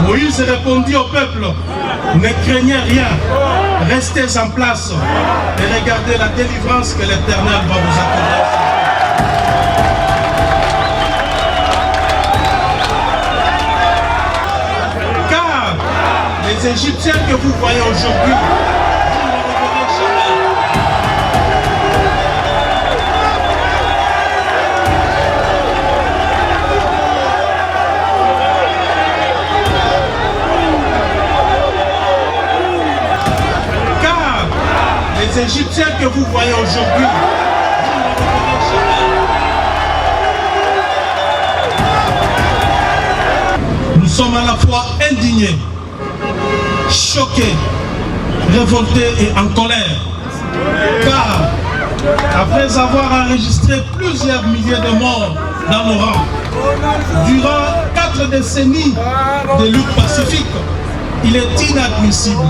Moïse répondit au peuple, ne craignez rien, restez en place et regardez la délivrance que l'Éternel va vous accorder. Car les Égyptiens que vous voyez aujourd'hui, les Égyptiens que vous voyez aujourd'hui, vous ne les reverrez jamais. Nous sommes à la fois indignés, choqués, révoltés et en colère. Car, après avoir enregistré plusieurs milliers de morts dans nos rangs, durant 4 décennies de lutte pacifique, il est inadmissible,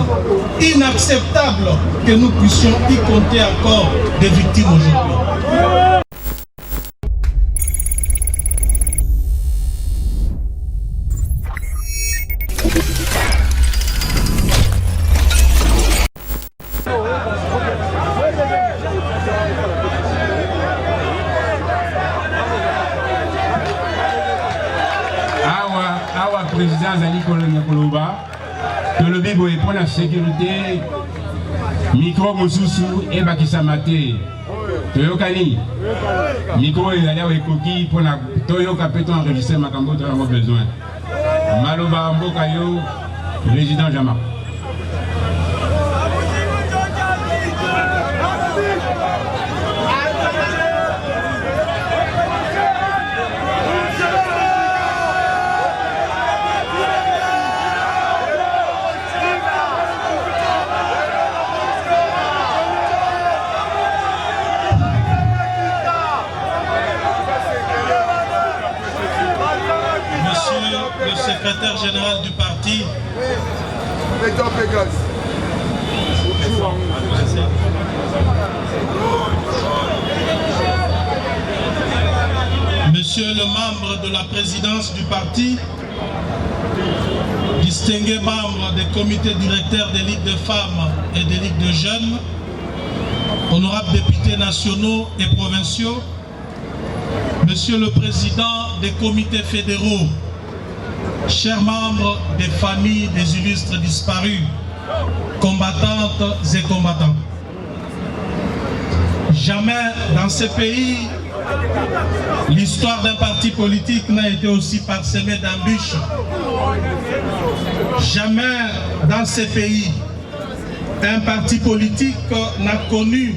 inacceptable que nous puissions y compter encore des victimes aujourd'hui. Awa président Zali Koloba. Que le Bible est pour la sécurité, micro Mosusu et Bakisamate. Toyokani, micro est allé avec Koki pour la Toyoka Péton enregistrer ma cambo de avoir besoin. Maloba Mbokayo, résident Jama. Le secrétaire général du parti, Monsieur le membre de la présidence du parti, distingués membres des comités directeurs des ligues de femmes et des ligues de jeunes, honorables députés nationaux et provinciaux, Monsieur le président des comités fédéraux, chers membres des familles des illustres disparus, combattantes et combattants. Jamais dans ce pays, l'histoire d'un parti politique n'a été aussi parsemée d'embûches. Jamais dans ce pays, un parti politique n'a connu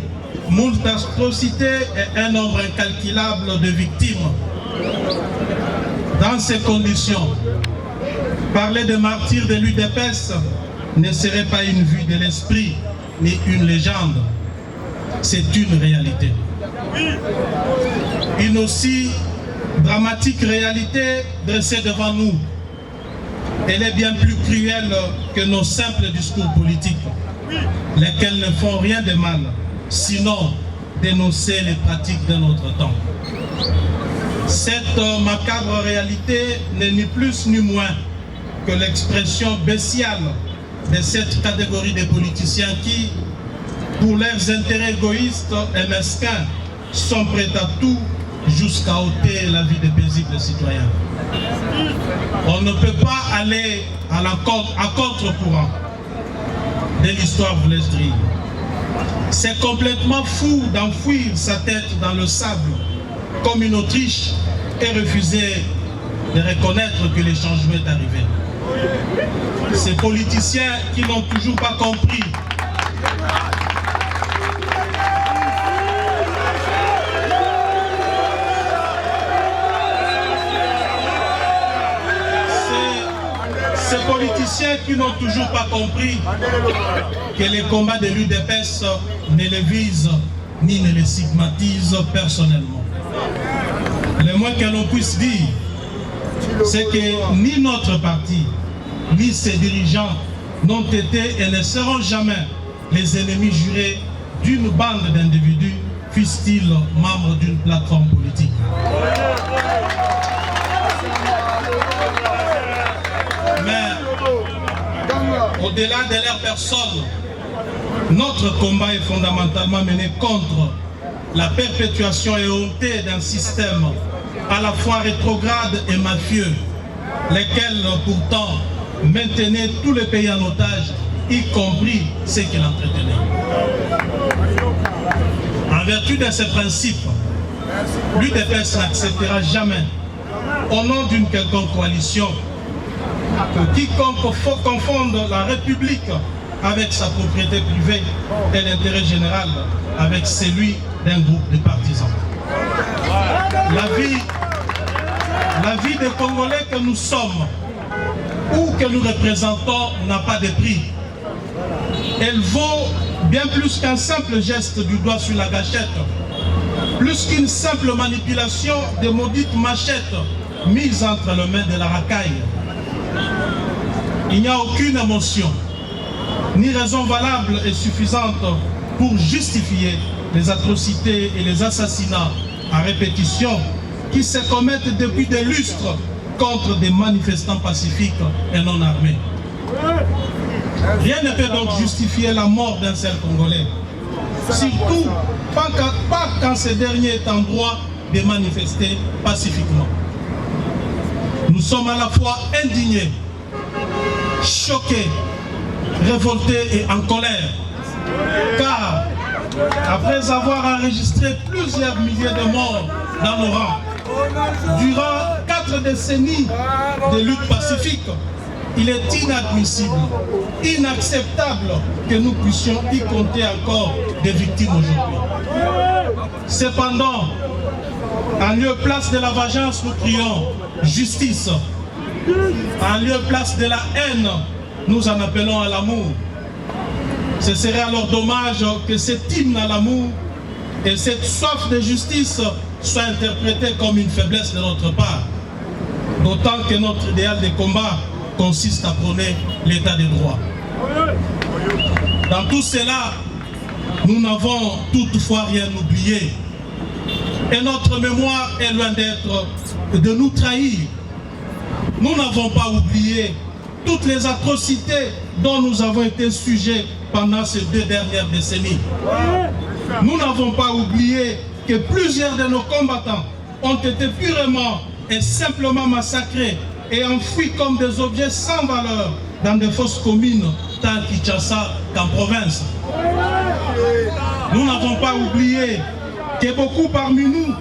moult atrocités et un nombre incalculable de victimes. Dans ces conditions, parler de martyrs de l'UDPS ne serait pas une vue de l'esprit ni une légende. C'est une réalité. Une aussi dramatique réalité dressée devant nous. Elle est bien plus cruelle que nos simples discours politiques, lesquels ne font rien de mal, sinon dénoncer les pratiques de notre temps. Cette macabre réalité n'est ni plus ni moins que l'expression bestiale de cette catégorie de politiciens qui, pour leurs intérêts égoïstes et mesquins, sont prêts à tout jusqu'à ôter la vie des paisibles citoyens. On ne peut pas aller à contre-courant de l'histoire vlestrille. C'est complètement fou d'enfouir sa tête dans le sable comme une Autriche et refuser de reconnaître que le changement est arrivé. Ces politiciens qui n'ont toujours pas compris que les combats de l'UDPS ne les visent ni ne les stigmatisent personnellement. Le moins que l'on puisse dire, c'est que ni notre parti, ni ses dirigeants n'ont été et ne seront jamais les ennemis jurés d'une bande d'individus, fussent-ils membres d'une plateforme politique. au-delà de leur personne, notre combat est fondamentalement mené contre la perpétuation éhontée d'un système à la fois rétrograde et mafieux, lesquels pourtant maintenaient tous les pays en otage, y compris ceux qui l'entretenaient. En vertu de ces principes, l'UDPS n'acceptera jamais, au nom d'une quelconque coalition, que quiconque confonde la République avec sa propriété privée et l'intérêt général avec celui d'un groupe de partisans. La vie des Congolais que nous sommes ou que nous représentons n'a pas de prix. Elle vaut bien plus qu'un simple geste du doigt sur la gâchette, plus qu'une simple manipulation de maudites machettes mises entre les mains de la racaille. Il n'y a aucune émotion, ni raison valable et suffisante pour justifier les atrocités et les assassinats à répétition qui se commettent depuis des lustres contre des manifestants pacifiques et non armés. Rien ne peut donc justifier la mort d'un seul Congolais, surtout pas quand ce dernier est en droit de manifester pacifiquement. Nous sommes à la fois indignés, choqués, révoltés et en colère, car après avoir enregistré plusieurs milliers de morts dans nos rangs, durant 4 décennies de lutte pacifique, il est inadmissible, inacceptable que nous puissions y compter encore des victimes aujourd'hui. Cependant, en lieu place de la vengeance, nous crions justice. En lieu place de la haine, nous en appelons à l'amour. Ce serait alors dommage que cet hymne à l'amour et cette soif de justice soient interprétés comme une faiblesse de notre part. D'autant que notre idéal de combat consiste à prôner l'état de droit. Dans tout cela, nous n'avons toutefois rien oublié. Et notre mémoire est loin d'être de nous trahir. Nous n'avons pas oublié toutes les atrocités dont nous avons été sujets pendant ces 2 dernières décennies. Nous n'avons pas oublié que plusieurs de nos combattants ont été purement et simplement massacrés et enfouis comme des objets sans valeur dans des fosses communes tant à Kinshasa qu'en province. Nous n'avons pas oublié que beaucoup parmi nous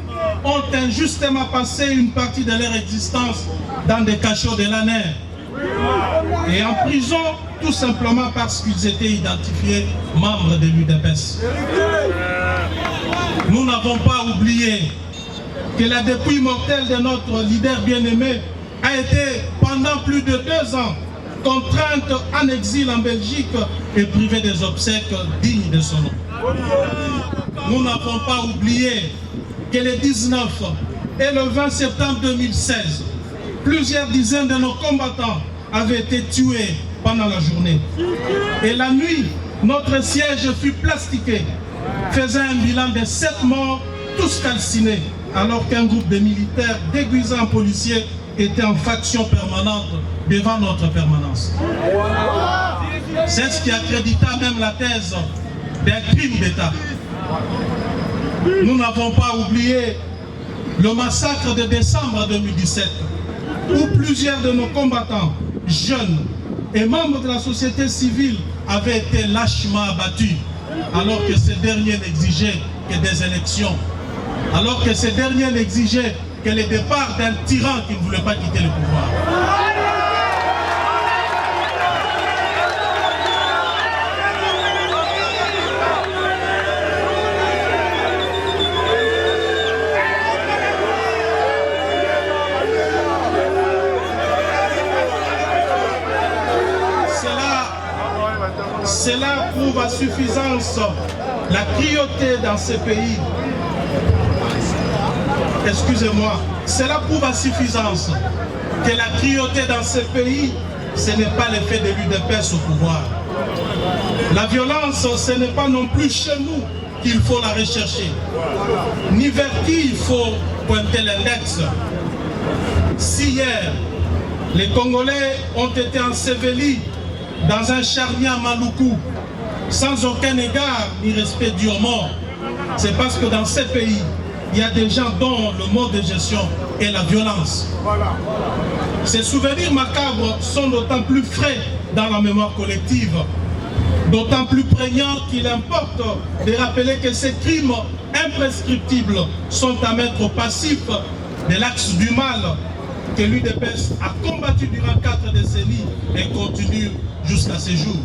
ont injustement passé une partie de leur existence dans des cachots de la nerf et en prison tout simplement parce qu'ils étaient identifiés membres de l'UDPS. Nous n'avons pas oublié que la dépouille mortelle de notre leader bien-aimé a été pendant plus de 2 ans contrainte en exil en Belgique et privée des obsèques dignes de son nom. Nous n'avons pas oublié que le 19 et le 20 septembre 2016, plusieurs dizaines de nos combattants avaient été tués pendant la journée. Et la nuit, notre siège fut plastiqué, faisant un bilan de 7 morts, tous calcinés, alors qu'un groupe de militaires déguisés en policiers était en faction permanente devant notre permanence. C'est ce qui accrédita même la thèse d'un crime d'État. Nous n'avons pas oublié le massacre de décembre 2017, où plusieurs de nos combattants, jeunes et membres de la société civile avaient été lâchement abattus, alors que ces derniers n'exigeaient que des élections, alors que ces derniers n'exigeaient que le départ d'un tyran qui ne voulait pas quitter le pouvoir. Cela prouve à suffisance la cruauté dans ce pays. Excusez-moi, cela prouve à suffisance que la cruauté dans ce pays, ce n'est pas l'effet de l'UDPS au pouvoir. La violence, ce n'est pas non plus chez nous qu'il faut la rechercher, ni vers qui il faut pointer l'index. Si hier, les Congolais ont été ensevelis dans un charnier Maluku, sans aucun égard ni respect dû aux morts, c'est parce que dans ces pays, il y a des gens dont le mode de gestion est la violence. Ces souvenirs macabres sont d'autant plus frais dans la mémoire collective, d'autant plus prégnants qu'il importe de rappeler que ces crimes imprescriptibles sont à mettre au passif de l'axe du mal que l'UDPS a combattu durant 4 décennies et continue jusqu'à ces jours.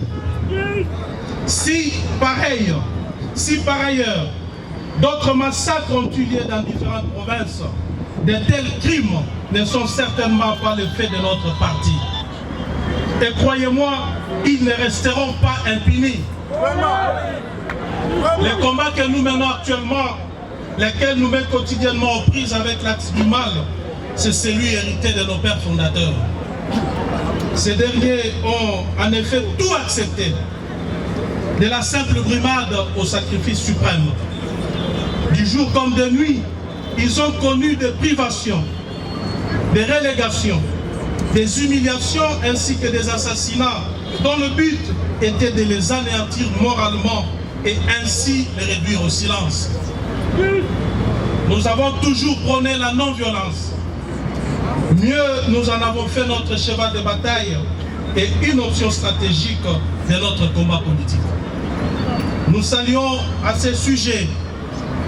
Si par ailleurs, d'autres massacres ont eu lieu dans différentes provinces, de tels crimes ne sont certainement pas le fait de notre parti. Et croyez-moi, ils ne resteront pas impunis. Les combats que nous menons actuellement, lesquels nous mettent quotidiennement aux prises avec l'axe du mal, c'est celui hérité de nos pères fondateurs. Ces derniers ont en effet tout accepté, de la simple brimade au sacrifice suprême. Du jour comme de nuit, ils ont connu des privations, des relégations, des humiliations ainsi que des assassinats dont le but était de les anéantir moralement et ainsi les réduire au silence. Nous avons toujours prôné la non-violence. Mieux, nous en avons fait notre cheval de bataille et une option stratégique de notre combat politique. Nous saluons à ce sujet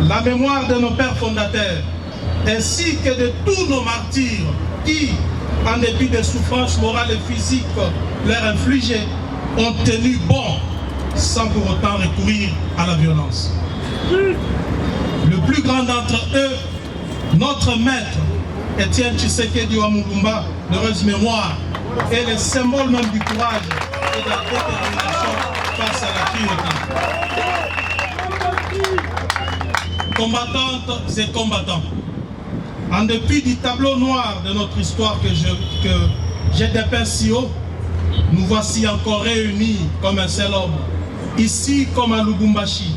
la mémoire de nos pères fondateurs, ainsi que de tous nos martyrs qui, en dépit des souffrances morales et physiques leur infligées, ont tenu bon sans pour autant recourir à la violence. Le plus grand d'entre eux, notre maître, Étienne Tshisekedi Wamulumba, d'heureuse mémoire, est le symbole même du courage et de la détermination face à la cruauté. Combattantes et combattants, en dépit du tableau noir de notre histoire que j'ai dépeint si haut, nous voici encore réunis comme un seul homme, ici comme à Lubumbashi,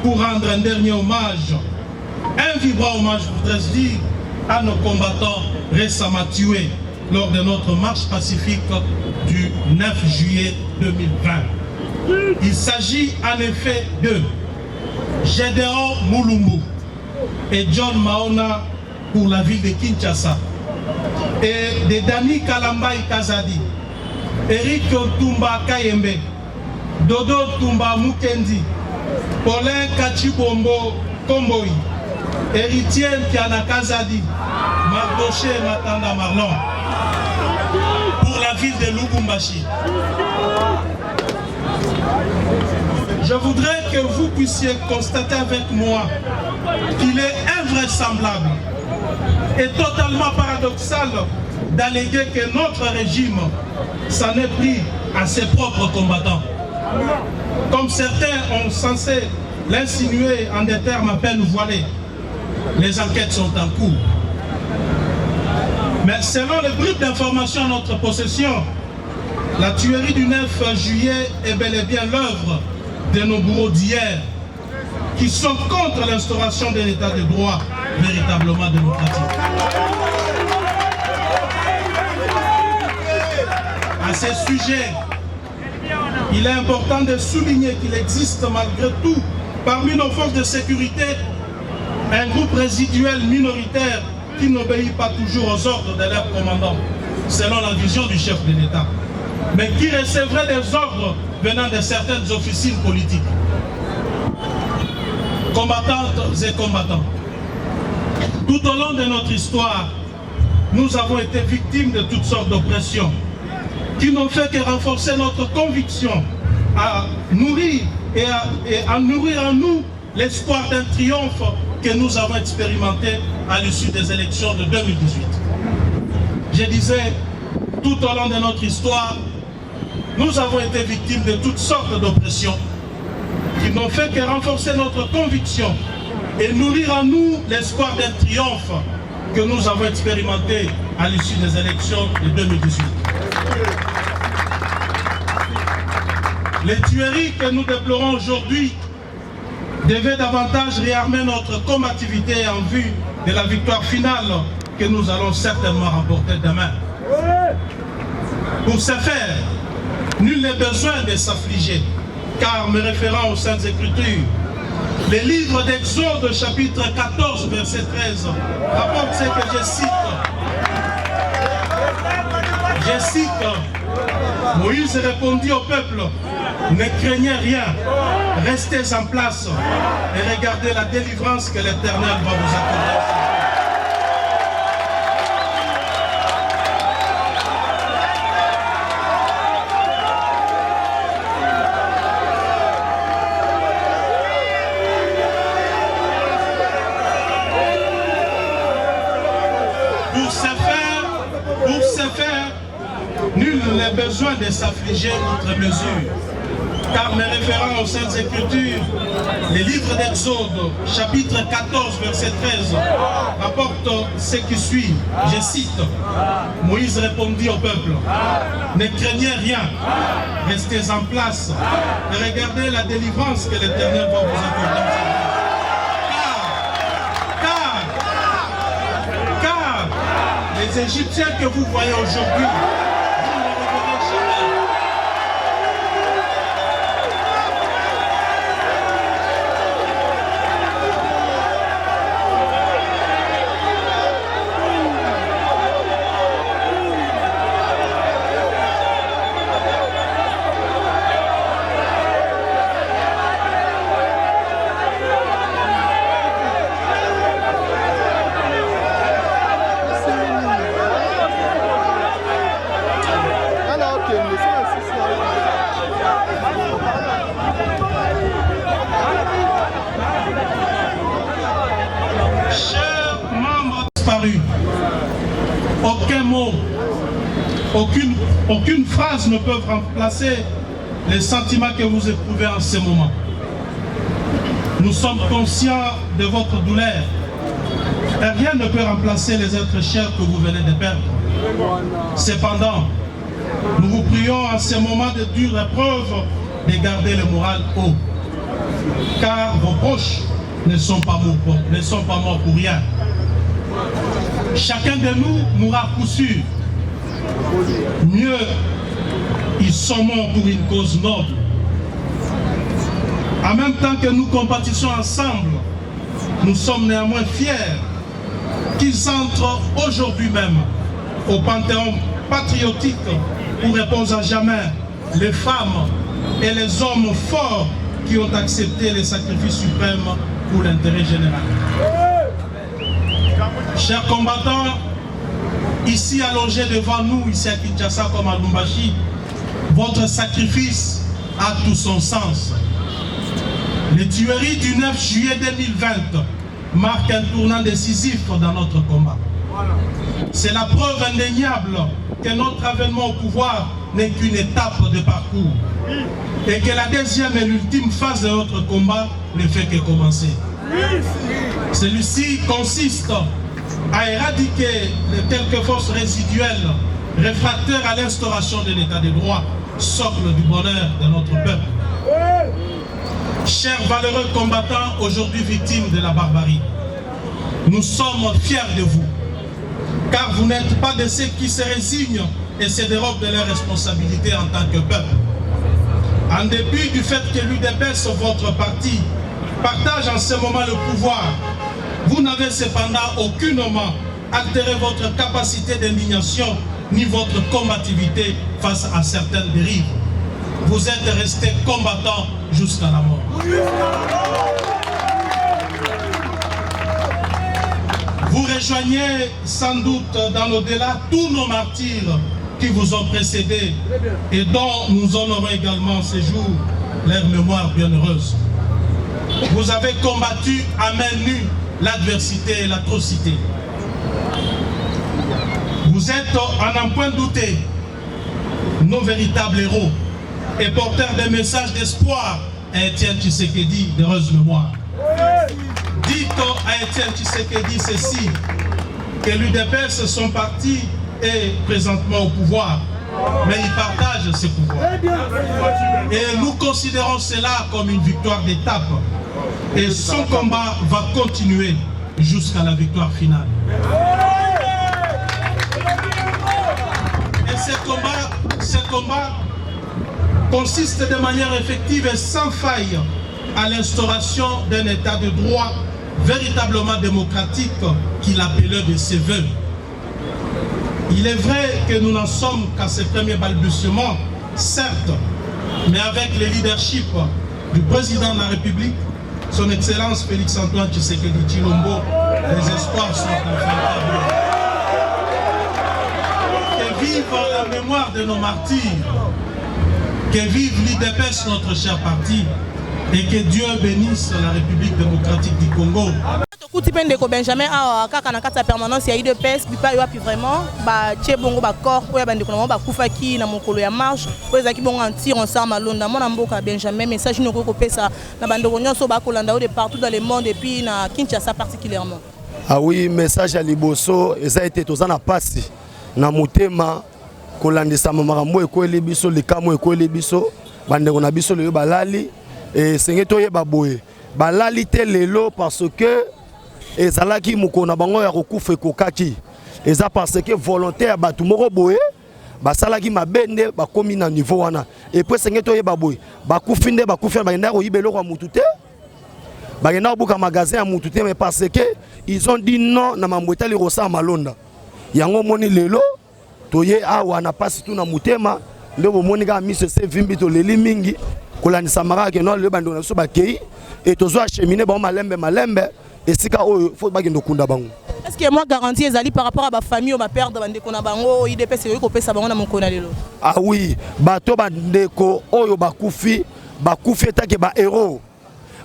pour rendre un dernier hommage, un vibrant hommage, je voudrais dire, à nos combattants récemment tués lors de notre marche pacifique du 9 juillet 2020. Il s'agit en effet de Gédéon Mulumbu et John Maona pour la ville de Kinshasa, et de Dani Kalambai Kazadi, Eric Tumba Kayembe, Dodo Tumba Mukendi, Paulin Kachibombo Komboi, Héritier Kiana Kazadi, Mardoché Matanda Marlon, pour la ville de Lubumbashi. Je voudrais que vous puissiez constater avec moi qu'il est invraisemblable et totalement paradoxal d'alléguer que notre régime s'en est pris à ses propres combattants. Comme certains ont censé l'insinuer en des termes à peine voilés, les enquêtes sont en cours. Mais selon les bribes d'informations à notre possession, la tuerie du 9 juillet est bel et bien l'œuvre de nos bourreaux d'hier qui sont contre l'instauration d'un état de droit véritablement démocratique. À ce sujet, il est important de souligner qu'il existe malgré tout parmi nos forces de sécurité un groupe résiduel minoritaire qui n'obéit pas toujours aux ordres de leur commandant, selon la vision du chef de l'État, mais qui recevrait des ordres venant de certaines officines politiques. Combattantes et combattants, tout au long de notre histoire, nous avons été victimes de toutes sortes d'oppressions qui n'ont fait que renforcer notre conviction à nourrir et à nourrir en nous l'espoir d'un triomphe que nous avons expérimenté à l'issue des élections de 2018. Je disais, tout au long de notre histoire, nous avons été victimes de toutes sortes d'oppressions qui n'ont fait que renforcer notre conviction et nourrir en nous l'espoir d'un triomphe que nous avons expérimenté à l'issue des élections de 2018. Les tueries que nous déplorons aujourd'hui devaient davantage réarmer notre combativité en vue de la victoire finale que nous allons certainement remporter demain. Pour ce faire, Nul n'est besoin de s'affliger, car me référant aux Saintes Écritures, le livre d'Exode, chapitre 14, verset 13, rapporte ce que je cite. Je cite, Moïse répondit au peuple, ne craignez rien, restez en place et regardez la délivrance que l'Éternel va vous accorder. Pour ce faire, nul n'a besoin de s'affliger outre mesure. Car me référant aux Saintes Écritures, le livre d'Exode, chapitre 14, verset 13, rapporte ce qui suit. Je cite, Moïse répondit au peuple, ne craignez rien, restez en place et regardez la délivrance que l'Éternel va vous accorder. Car les Égyptiens que vous voyez aujourd'hui, vous ne les verrez jamais. Aucun mot, aucune phrase ne peut remplacer les sentiments que vous éprouvez en ce moment. Nous sommes conscients de votre douleur. Et rien ne peut remplacer les êtres chers que vous venez de perdre. Cependant, nous vous prions en ce moment de dure épreuve de garder le moral haut. Car vos proches ne sont pas morts pour rien. Chacun de nous mourra à coup sûr. Mieux, ils sont morts pour une cause noble. En même temps que nous compatissons ensemble, nous sommes néanmoins fiers qu'ils entrent aujourd'hui même au panthéon patriotique où reposent à jamais les femmes et les hommes forts qui ont accepté les sacrifices suprêmes pour l'intérêt général. Chers combattants, ici allongés devant nous, ici à Kinshasa comme à Lubumbashi, votre sacrifice a tout son sens. Les tueries du 9 juillet 2020 marquent un tournant décisif dans notre combat. C'est la preuve indéniable que notre avènement au pouvoir n'est qu'une étape de parcours et que la deuxième et l'ultime phase de notre combat ne fait que commencer. Celui-ci consiste à éradiquer les quelques forces résiduelles réfractaires à l'instauration de l'état de droit, socle du bonheur de notre peuple. Chers valeureux combattants, aujourd'hui victimes de la barbarie, nous sommes fiers de vous, car vous n'êtes pas de ceux qui se résignent et se dérobent de leurs responsabilités en tant que peuple. En dépit du fait que l'UDPS, votre parti, partage en ce moment le pouvoir, vous n'avez cependant aucunement altéré votre capacité d'indignation ni votre combativité face à certaines dérives. Vous êtes restés combattants jusqu'à la mort. Vous rejoignez sans doute dans l'au-delà tous nos martyrs qui vous ont précédés et dont nous honorons également ces jours leur mémoire bienheureuse. Vous avez combattu à main nue l'adversité et l'atrocité. Vous êtes, en un point douté, nos véritables héros et porteurs des messages d'espoir à Étienne Tshisekedi d'heureuse mémoire. Dites à Étienne Tshisekedi ceci, que l'UDPS, son parti, est présentement au pouvoir, mais il partage ses pouvoirs. Et nous considérons cela comme une victoire d'étape. Et son combat va continuer jusqu'à la victoire finale. Et ce combat consiste de manière effective et sans faille à l'instauration d'un état de droit véritablement démocratique qu'il appelait de ses voeux. Il est vrai que nous n'en sommes qu'à ces premiers balbutiements, certes, mais avec le leadership du président de la République, son Excellence Félix-Antoine Tshisekedi Tshilombo, les espoirs sont enfin tablés. Que vive la mémoire de nos martyrs, que vive l'IDPS, notre cher parti, et que Dieu bénisse la République démocratique du Congo. Kuti pendeko Benjamin a kaka na kati ya permanence ya IDPS bipa yo api vraiment ba tie bongo ba corps oya bandeko na ba kufaki na mokolo ya marche oyo ezaki bongo antir ensemble malonda mona mboka Benjamin message noko kopesa na bandeko nyonso ba kolanda de partout dans le monde et puis na Kinshasa particulièrement. Ah oui, message à liboso eza été tozana pasi na mutema kolandisa makambo ekweli biso likamo ekweli biso bandeko na biso leyo balali et sengeto ye baboye balali te lelo parce que ezalaki mukona bango ya kokufa ekokaki eza parce que volontaire batu moko boye basalaki mabende bakomi na niveau wana et puis sengeto ye baboye bakufi nde bakufi bagenda koyibelo kwa mutu te bagenda kobuka magasin ya mutu te mais parce que ils ont dit non na mambweta li rosa malonda yango moni lelo toye awa na pasi tu na mutema ndo bomoni ka mise se vimbi to leli mingi kolandisa mara ke no le bando na so bakei et tozo acheminer ba malembe et sika oyo faut bagendo kunda bango. Est-ce que moi garantie ezali par rapport à ba famille ou ba père de bandeko na bango IDPS yo ko pesa bango na mokona lelo? Ah oui, bato bandeko oyo bakufi etake ba héros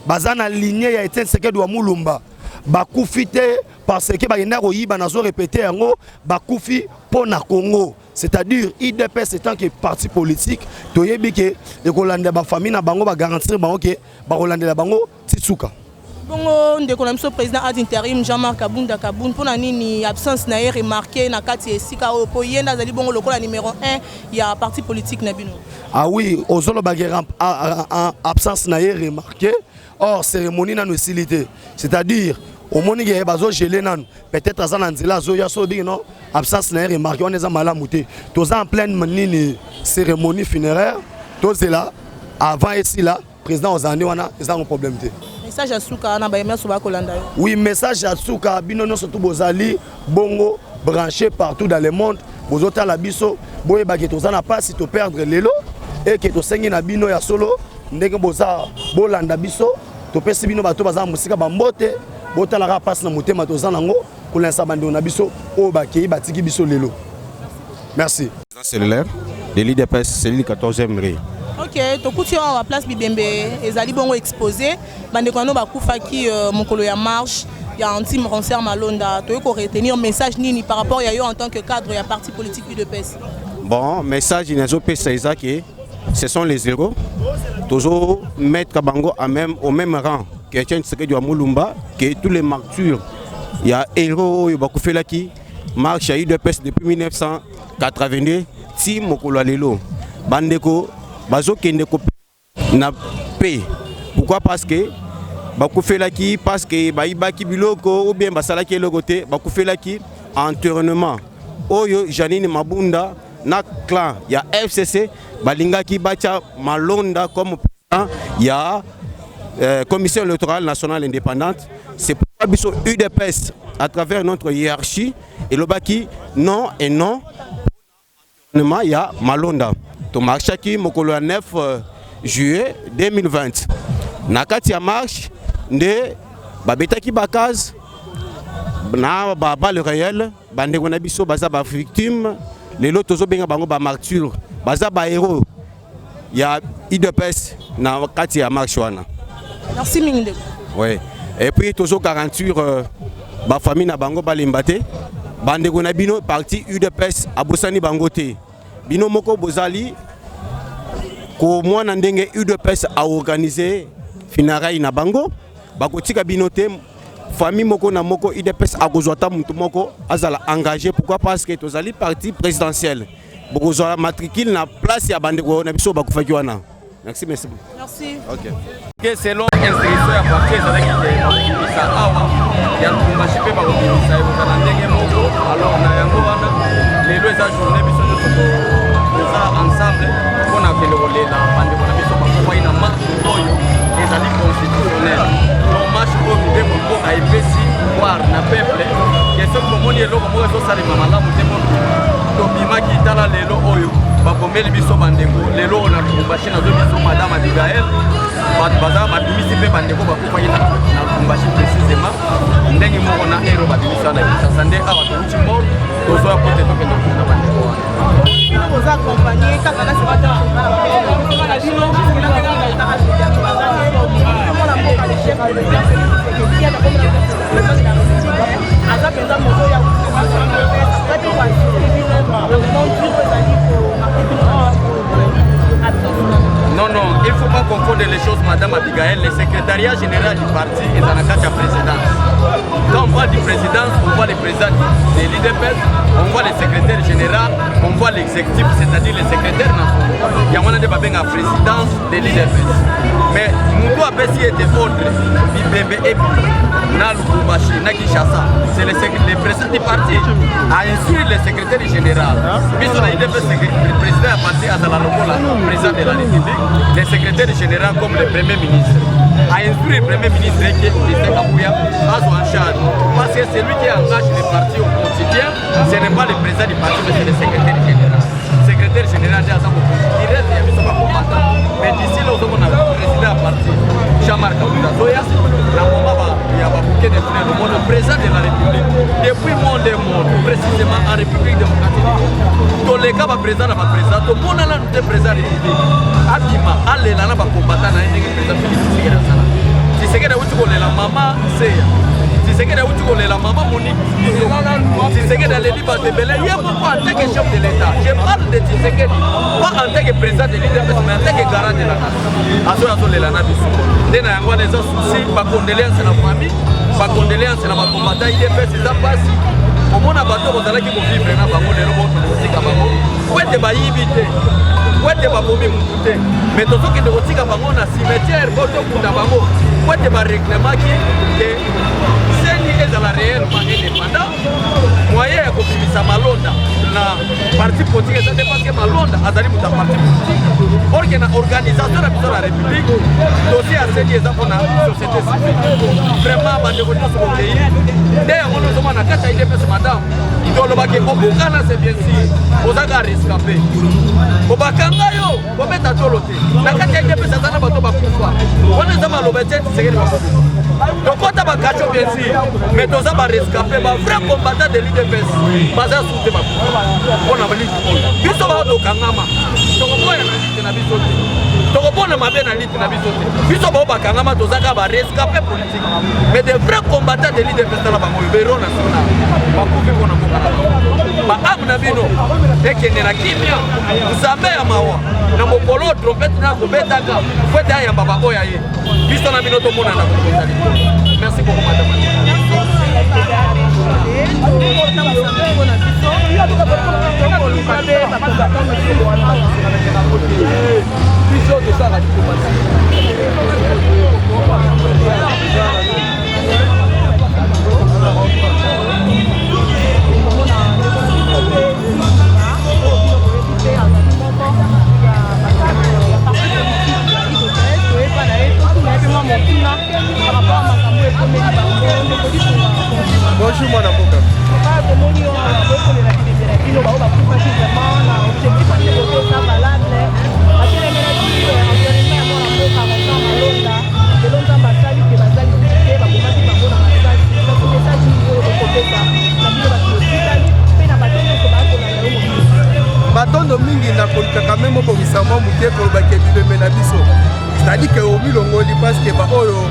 bazana lignée ya Etienne Tshisekedi wa Mulumba bakufi te parce que bagenda koyiba nazo répéter yango bakufi pona Congo, c'est-à-dire IDPS étant que parti politique toyebi ke ekolanda ba famille na bango ba garantir bango ke ba kolandela bango titsuka. Bongo ndeko na biso président ad intérim Jean-Marc Kabunda Kaboun pona nini absence na ye remarqué na kati esika o po yenda zali bongo lokola numéro 1 ya parti politique na bino. Ah oui, ozolo bagera absence na ye remarqué. Or cérémonie na nucilité, c'est-à-dire au moni ke bazo gelé nanu peut-être azana nzela zo ya so bi non absence na ye remarqué on est en malamuté. Toza en pleine nini cérémonie funéraire, tozela avant ici là président ozani wana eza un problème te. Message à Souka na ba merci ba kolanda yo. Oui, message à Souka bino non surtout bozali bongo branché partout dans le monde bozota la biso boye ba ke tozana pas si to perdre lelo et que to sengi na bino ya solo ndenge boza bolanda biso to pesi bino bato baza musika bambote botala ka passe na motema tozana ngo kolensa bando na biso o ba kei batiki biso lelo. Merci. Président cellulaire de l'IDPS, c'est le 14e ré. Ok, tokuti en place Bibembe ezali bongo exposé bandeko no bakufaki mokolo ya marche ya anti Rancière Malonda to ko retenir message nini par rapport à yo en tant que cadre ya parti politique UDPS. Bon, message inazo pesa ezaki ce sont les héros toujours mettre Bango au même rang que Etienne Tshisekedi wa Mulumba que tous les martyrs. Il y a héros yo bakufelaki marche ya UDPS depuis 1982 ti mokolo lelo bandeko bazo kende ko na paix. Pourquoi? Parce que bakufelaki parce que baibaki biloko ou bien basalaki logote bakufelaki enterrement oyo Janine Mabunda na clan ya FCC balingaki bacha Malonda comme président ya commission électorale nationale indépendante. C'est pourquoi biso UDPS à travers notre hiérarchie et le baki non et non il y a Malonda. To marchaki mokolo 9 juillet 2020. Nakati ya marche nde babetaki bakaz na ba le réel bandeko na biso baza ba victime lelo tozo benga bango ba martyr baza ba héros ya IDPS na kati ya marche wana. Merci Minde. Ouais. Et puis tozo garantir ba famille na bango balimbate bandeko na bino parti UDPS abosani bango te. Bino moko bozali ko mwana ndenge UDPS a organisé funérailles na bango bakotika bino te famille moko na moko UDPS a kozwata mutu moko azala engagé. Pourquoi? Parce que tozali parti présidentiel bokozwa matricule na place ya bandeko na biso bakufaki wana. Merci. Merci. OK. Que selon instruction ya parti ezalaki te ça awa ya kumbashi pe ba komisa ezala ndenge moko alors na yango wana lelo eza journée biso nyonso toza ensemble mpona tokende kolela bandeko na biso bakufai na marche oyo ezali constitutionnel donc marche oyo mibeko mboka epesi voir na peuple ke soki bomoni eloko moko ezosalema malamu te mo tobimaki tala lelo oyo bakomeli biso bandeko lelo oyo na Lubumbashi nazo biso madame Abigail bato baza babimisi mpe bandeko bakufaki na Lubumbashi précisément ndenge moko na ero babimisi wana Kinshasa nde awa touti mort tozoya kote tokende kokunda bandeko wana vous accompagner quand on a ce matin non, il ne faut pas confondre les choses, Madame Abigail. Le secrétariat général du parti est dans la présidence. Quand on voit du présidence, on voit les présidents des l'IDPS, on voit les secrétaires généraux, on voit l'exécutif, c'est-à-dire les secrétaires nationaux. Il y a un la présidence de l'IDPS. Mais nous devons essayer de ordre, Bibembe et Lubumbashi, na Kinshasa. C'est le président du parti à instruire le secrétaire général. Puisque le président du parti a la président de la République, le secrétaire général comme le premier ministre. À instruire le premier ministre qui est en charge. Parce que c'est lui qui engage le parti au quotidien, ce n'est pas le président du parti, mais c'est le secrétaire général. Le secrétaire général de il reste, il y a mis son combattant. Mais d'ici là, on a le président du parti, Jean-Marc Kabila Zoya, il y a bouquet de frères, le président de la République. Depuis monde et monde, précisément en République démocratique. Tous les cas, le président, tout le monde a le président de la République. Abima, allez là, le combattant, il y a un président de la République. La maman, c'est Tshisekedi a la maman Monique. Tshisekedi a l'élu Batebele. Il y a pourquoi en tant que chef de l'État. Je parle de Tshisekedi, pas en tant que président de l'IDPS, mais en tant que garant de la nation. Azo les lana biso. Dès na yango les soucis, pas condoléances à la famille, pas condoléances à la combattant IDPS, ça passe. Au moins à bateau, vous allez vivre na bango le robot politique à bango. Ouete ba yibite. Ouete ba bomi mukute. Mais tout ce qui de rotika bango na cimetière, boto kunda bango. Ouete ba réclamer que est dans la réellement indépendant, moyen de faire malonda na parti politique, c'est parce que malonda a dans le parti politique. Or que la organisation de la République, dossier à ces liens pour la société civile. Vraiment, on est venu sur le pays. D'ailleurs, on nous demande à quatre idées de madame. Il doit le baquer au Bukana, c'est bien sûr. Aux agarres rescapés. Au Bakangayo, au Métatoloté. La quatre idées de Satana Batobakufa. On est dans le bêtise, c'est que donc, quand on a caché bien sûr, mais tous les rescapés, les vrais combattants de l'IDPS, ils sont soutenus. On a vu ils sont au Kangama. Ils sont au Kangama, tous les rescapés politiques. Mais des vrais combattants de l'IDPS, ils sont au bureau national. Amnabino, et qui est la Kimia, Zambé Amawa, Namopolo, trompette, Nakobetaka, Foueta Baba Oyaye. Merci beaucoup, madame. Bonjour, madame Boka. Batondo mingi na kolukaka même obongisama moke kolobaki bibembe na biso. C'est-à-dire que omilongoli parce que baoyo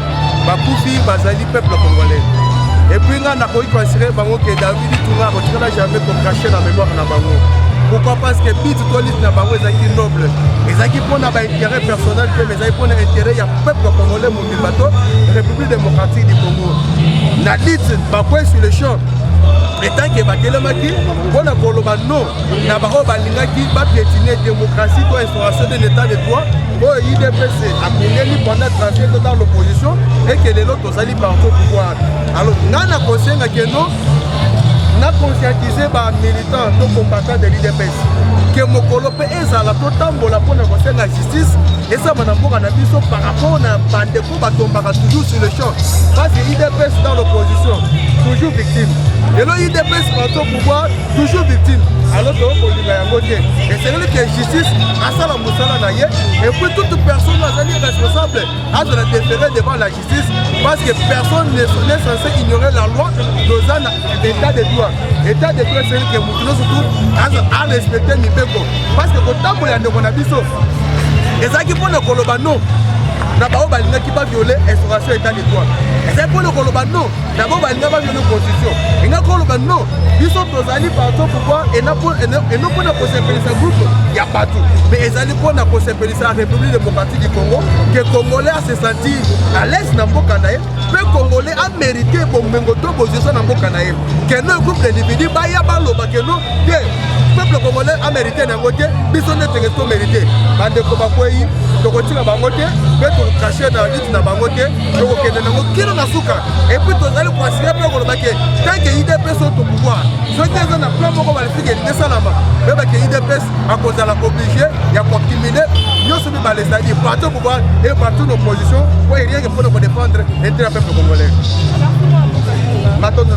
bakufi bazali peuple congolais. Et puis on a considéré que David Toura n'a jamais caché la mémoire na bango. Pourquoi? Parce que bit tolit na bango ezaki noble. Ezaki pona ba intérêt personnel que mais ezaki pona intérêt ya peuple congolais mobibato République démocratique du Congo. Na dit ba point sur le champ. Et tant que batelemaki pona koloba non na ba o balingaki ba piétiner démocratie to instauration de l'état de droit. IDPS a pris pendant 30 ans dans l'opposition et que les autres allaient par au pouvoir. Alors, on a conseillé que non, na conscientiser ba militant to combattant de l'IDPS que mokolo pe ezala to tambola pona kosenga justice eza mana mboka na biso par rapport na bandeko batombaka toujours sur le champ parce que l'IDPS dans l'opposition toujours victime et le IDPS partout pouvoir toujours victime alors que okolinga yango te et c'est vrai que justice asala mosala na ye et puis toute personne azali responsable azala déféré devant la justice parce que personne n'est censé ignorer la loi dans un état de droit. État de droit, c'est que nous surtout à respecter Mibeko. Parce que quand on a dit ça, et ça qui prend le colobano, d'abord, il qui va violer l'instauration état de droit. Et ça pour le colobano, d'abord, il va violer la constitution. Il y a colobano, ils sont tous allés partout pourquoi et non pour la possibilité de groupe, il n'y a pas tout. Mais ils allaient pour la possibilité de la République démocratique du Congo, que les Congolais se sentir à l'aise dans le Canaï, que les Congolais a mérité pour mengoto position dans le Canaï. Que nos groupes d'individus, il y a pas l'eau, que nous, le peuple congolais a mérité dans le côté, ils sont mérité. Bande Kobakoyi, Tokotika Bangote, Beto Caché dans la lutte dans Bangote, Tokokende Nango, Kino Nasuka. Et puis, tu as le poisson pour le baquet. Tant que l'IDPS sont au pouvoir, ceux qui ont un plan pour le faire, ils sont là. Même que l'IDPS, à cause de la obligée, il y a quoi criminel, nous sommes dans les stades, partout au pouvoir et partout dans l'opposition, pour rien que pour défendre l'intérêt du peuple congolais. Maintenant,